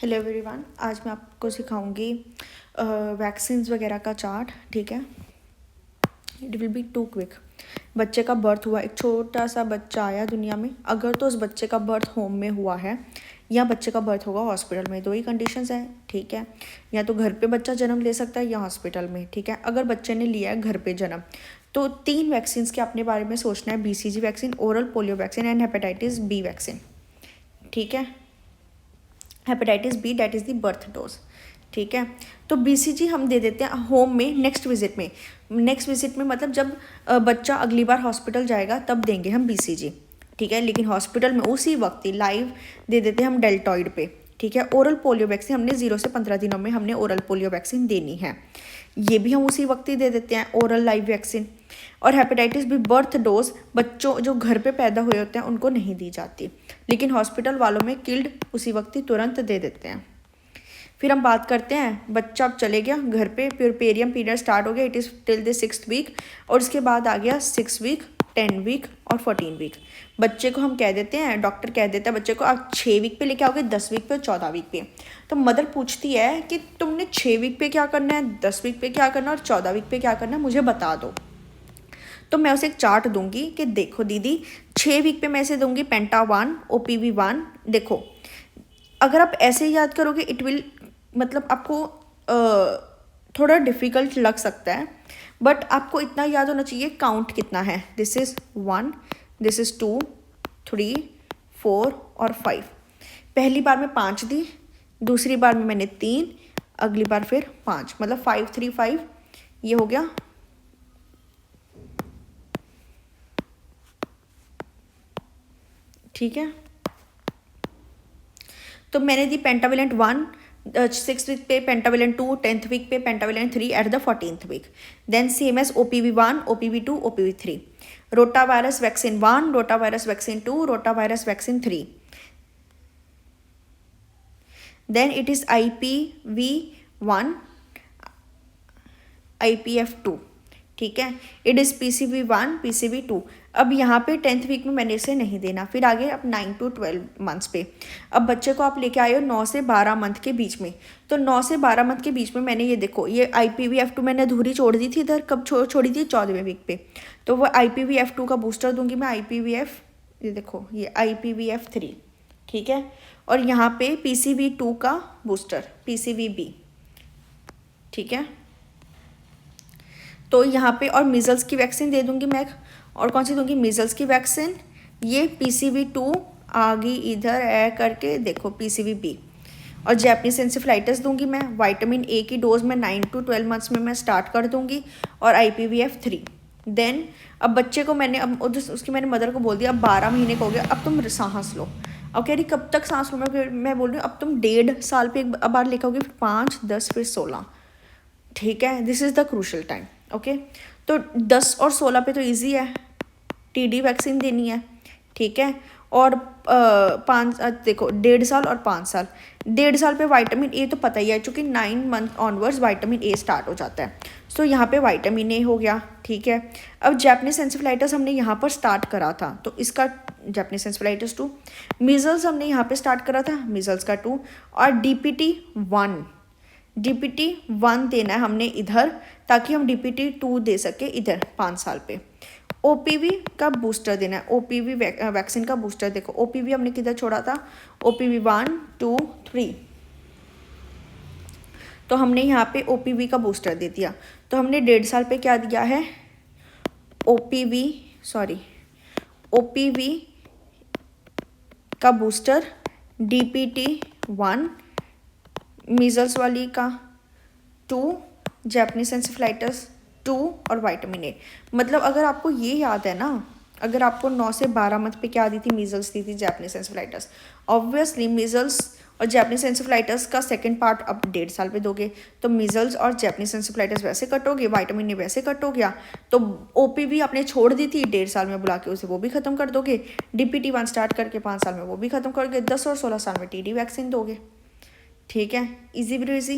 Hello everyone, आज मैं आपको सिखाऊंगी वैक्सीन्स वगैरह का चार्ट। ठीक है, it will be too quick. बच्चे का बर्थ हुआ, एक छोटा सा बच्चा आया दुनिया में। अगर तो उस बच्चे का बर्थ होम में हुआ है या बच्चे का बर्थ होगा हॉस्पिटल में, दो ही कंडीशंस हैं। ठीक है, या तो घर पे बच्चा जन्म ले सकता है या हॉस्पिटल में। ठीक है, अगर बच्चे ने लिया है घर पे जन्म तो 3 वैक्सीन के अपने बारे में सोचना है। BCG vaccine, oral polio vaccine and hepatitis B vaccine. ठीक है, hepatitis B that is the birth dose. ठीक है, तो BCG हम दे देते हैं होम में नेक्स्ट विजिट में। नेक्स्ट विजिट में मतलब जब बच्चा अगली बार हॉस्पिटल जाएगा तब देंगे हम BCG। ठीक है, लेकिन हॉस्पिटल में उसी वक्त ही लाइव दे देते हैं हम डेल्टॉइड पे। ठीक है, ओरल पोलियो वैक्सीन हमने 0 से 15 दिनों में हमने ओरल पोलियो वैक्सीन देनी है, ये भी हम उसी वक्त ही दे देते हैं ओरल लाइव वैक्सीन। और हेपेटाइटिस B बर्थ डोज बच्चों जो घर पे पैदा हुए होते हैं उनको नहीं दी जाती, लेकिन हॉस्पिटल वालों में किल्ड उसी वक्त ही तुरंत दे देते हैं। फिर हम बात करते हैं, बच्चा अब चले गया घर पे, प्यूरपेरियम पीरियड स्टार्ट हो गया, it is till the 6th week, और इसके बाद आ गया 6 वीक, 10 वीक और 14 वीक। बच्चे को हम कह देते हैं, डॉक्टर कह देता है बच्चे को आप 6 वीक पे लेके आओगे, 10 वीक पे, 14 वीक पे। तो मदर पूछती है कि तुमने 6 वीक पे क्या करना है, 10 वीक पे क्या करना है और 14 वीक पे क्या करना है, मुझे बता दो। तो मैं उसे एक चार्ट दूंगी कि देखो दीदी, 6 वीक पे मैं इसे दूंगी पेंटा 1, OPV 1। देखो, अगर आप ऐसे याद करोगे इट विल मतलब आपको थोड़ा डिफ़िकल्ट लग सकता है, बट आपको इतना याद होना चाहिए काउंट कितना है। दिस इज़ 1, दिस इज़ 2, 3, 4 और 5। पहली बार में 5 दी, दूसरी बार में मैंने 3, अगली बार फिर 5, मतलब 5 3 5 ये हो गया। ठीक है, तो मैंने दी पेंटाविलेंट 1 6th वीक पे, पेंटाविलेंट 2 10th वीक पे, pentavalent 3 at the 14th week. Then same as OPV 1, OPV 2, OPV 3। रोटा वायरस वैक्सीन 1, रोटा virus vaccine 2, rota virus vaccine 3। Then it is IPV 1, IPF 2। ठीक है, इट इज़ PCV 1, PCV 2। अब यहाँ पे 10th week में मैंने इसे नहीं देना। फिर आगे अब 9 to 12 मंथ्स पे, अब बच्चे को आप लेके आए हो 9 से 12 मंथ के बीच में। तो 9 से 12 मंथ के बीच में मैंने ये देखो, ये IPVF 2 मैंने अधूरी छोड़ दी थी इधर, कब छोड़ी थी 14वें वीक पे। तो वो IPVF 2 का बूस्टर दूंगी मैं, IPVF, ये देखो ये IPVF 3। ठीक है, और यहाँ पे PCV 2 का बूस्टर PCV B। ठीक है, तो यहाँ पे और मीज़ल्स की वैक्सीन दे दूंगी मैं। और कौन सी दूंगी, मीज़ल्स की वैक्सीन, ये PCV 2 आ गई इधर करके, देखो PCV B। और जैपनीज एंसेफेलाइटिस दूंगी मैं। विटामिन A की डोज में 9 to 12 मंथ्स में मैं स्टार्ट कर दूंगी, और IPVF 3। देन अब बच्चे को मैंने अब उसकी मैंने मदर को बोल दिया अब 12 महीने को हो गया, अब तुम सांस लो। अब कह रही कब तक सांस लो, मैं बोल रही हूँ अब तुम 1.5 साल पे एक बार लेकर आओगे, फिर 5, 10, फिर 16। ठीक है, this is the crucial time. Okay, तो 10 और 16 पे तो इजी है, TD वैक्सीन देनी है। ठीक है, और 5 देखो 1.5 साल और 5 साल। 1.5 साल पे विटामिन A तो पता ही है, चूँकि 9 month onwards vitamin A start हो जाता है। सो यहाँ पे विटामिन A हो गया। ठीक है, अब जैपनीज एंसेफेलाइटिस हमने यहाँ पर स्टार्ट करा था, तो इसका जैपनीज एंसेफेलाइटिस 2। मीज़ल्स हमने यहाँ पे स्टार्ट करा था, मीज़ल्स का 2। और DPT 1 देना है हमने इधर, ताकि हम DPT 2 दे सके इधर 5 साल पे। OPV का बूस्टर देना है, OPV वैक्सीन का बूस्टर। देखो OPV हमने किधर छोड़ा था, OPV 1, 2, 3। तो हमने यहाँ पे OPV का बूस्टर दे दिया। तो हमने 1.5 साल पे क्या दिया है, OPV का बूस्टर, DPT 1, मीज़ल्स वाली का 2, जैपनीज एंसेफेलाइटिस 2 और विटामिन A। मतलब अगर आपको ये याद है ना, अगर आपको 9 से 12 मंथ पे क्या दी थी, मीज़ल्स दी थी, जैपनीज एंसेफेलाइटिस। ऑब्वियसली मीज़ल्स और जैपनीज एंसेफेलाइटिस का सेकंड पार्ट अब 1.5 साल पे दोगे, तो मीज़ल्स और जैपनीज एंसेफेलाइटिस वैसे कट हो गए, विटामिन A वैसे कट हो गया। तो OPV आपने छोड़ दी थी 1.5 साल में बुला के, उसे वो भी खत्म कर दोगे। DPT 1 स्टार्ट करके 5 साल में वो भी खत्म करोगे, 10 और 16 साल में TD वैक्सीन दोगे। ठीक है, इजी ब्रीजी।